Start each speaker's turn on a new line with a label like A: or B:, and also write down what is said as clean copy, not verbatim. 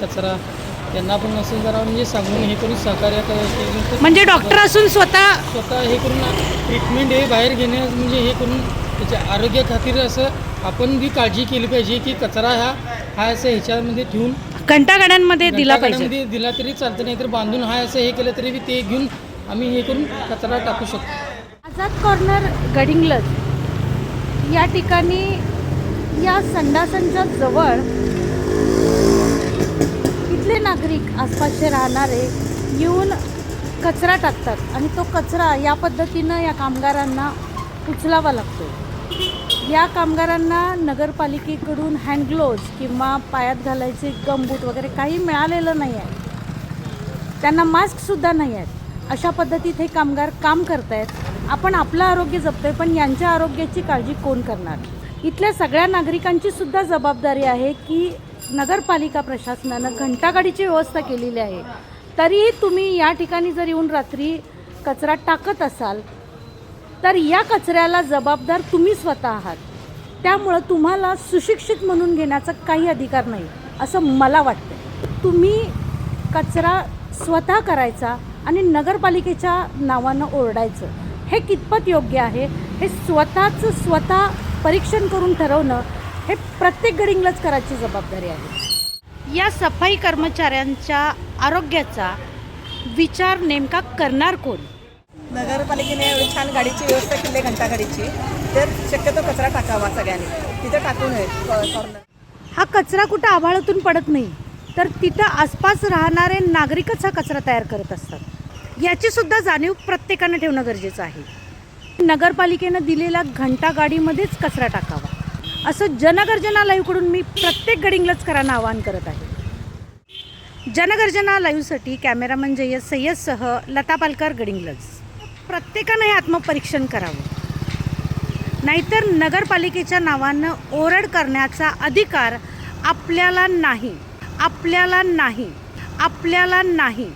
A: कचरा त्यांना पण असं जरा म्हणजे सांगून हे करून सहकार्य करायचं.
B: म्हणजे डॉक्टर असून स्वतः
A: स्वतः हे करून ट्रीटमेंट हे बाहेर घेण्या म्हणजे हे करून त्याच्या आरोग्य खातीर असं आपण बी काळजी केली पाहिजे की कचरा हा असं ह्याच्यामध्ये ठेवून
B: घंटागाड्यांमध्ये दिला पाहिजे.
A: घंटागाड्यांमध्ये दिला तरी चालतं, नाही तर बांधून हा असं हे केलं तरी ते घेऊन आम्ही हे करून कचरा टाकू शकतो.
B: आझाद कॉर्नर गडिंग्लज या ठिकाणी या संडासांच्या जवळ इथले नागरिक आसपासचे राहणारे येऊन कचरा टाकतात आणि तो कचरा या पद्धतीनं या कामगारांना उचलावा लागतो. या कामगारांना नगरपालिकेकडून हँडग्लोव्ज किंवा पायात घालायचे गमबूट वगैरे काही मिळालेलं नाही आहे. त्यांना मास्कसुद्धा नाही आहेत. अशा पद्धतीत हे कामगार काम करत आहेत. आपण आपलं आरोग्य जपतोय, पण यांच्या आरोग्याची काळजी कोण करणार? इथल्या सगळ्या नागरिकांची सुद्धा जबाबदारी आहे की नगरपालिका प्रशासनानं घंटागाडीची व्यवस्था केलेली आहे, तरीही तुम्ही या ठिकाणी जर येऊन रात्री कचरा टाकत असाल तर या कचऱ्याला जबाबदार तुम्ही स्वतः आहात. त्यामुळं तुम्हाला सुशिक्षित म्हणून घेण्याचा काही अधिकार नाही असं मला वाटतं. तुम्ही कचरा स्वतः करायचा आणि नगरपालिकेच्या नावानं ओरडायचं हे कितपत योग्य आहे हे स्वतः परीक्षण करून ठरवणं हे प्रत्येक गडिंग्लजकराची जबाबदारी आहे. या सफाई कर्मचाऱ्यांच्या आरोग्याचा विचार नेमका करणार कोण?
C: नगरपालिकेने एवढी छान गाडीची व्यवस्था केली आहे घंटागाडीची, तर शक्यतो कचरा टाकावा सगळ्यांनी, तिथं टाकू नये कॉर्नर.
B: हा कचरा कुठं आभाळातून पडत नाही, तर तिथं आसपास राहणारे नागरिकच हा कचरा तयार करत असतात. याची सुद्धा जाणीव प्रत्येकानं ठेवणं गरजेचं आहे. नगरपालिकेनं दिलेल्या घंटागाडीमध्येच कचरा टाकावा असं जनगर्जना लाईव्हकडून मी प्रत्येक गडिंग्लजकरांना आवाहन करत आहे. जनगर्जना लाईव्हसाठी कॅमेरामन जय्यद सय्यदसह लता पालकर, गडिंग्लज. प्रत्येकानं हे आत्मपरीक्षण करावं, नाहीतर नगरपालिकेच्या नावानं ओरड करण्याचा अधिकार आपल्याला नाही, आपल्याला नाही, आपल्याला नाही.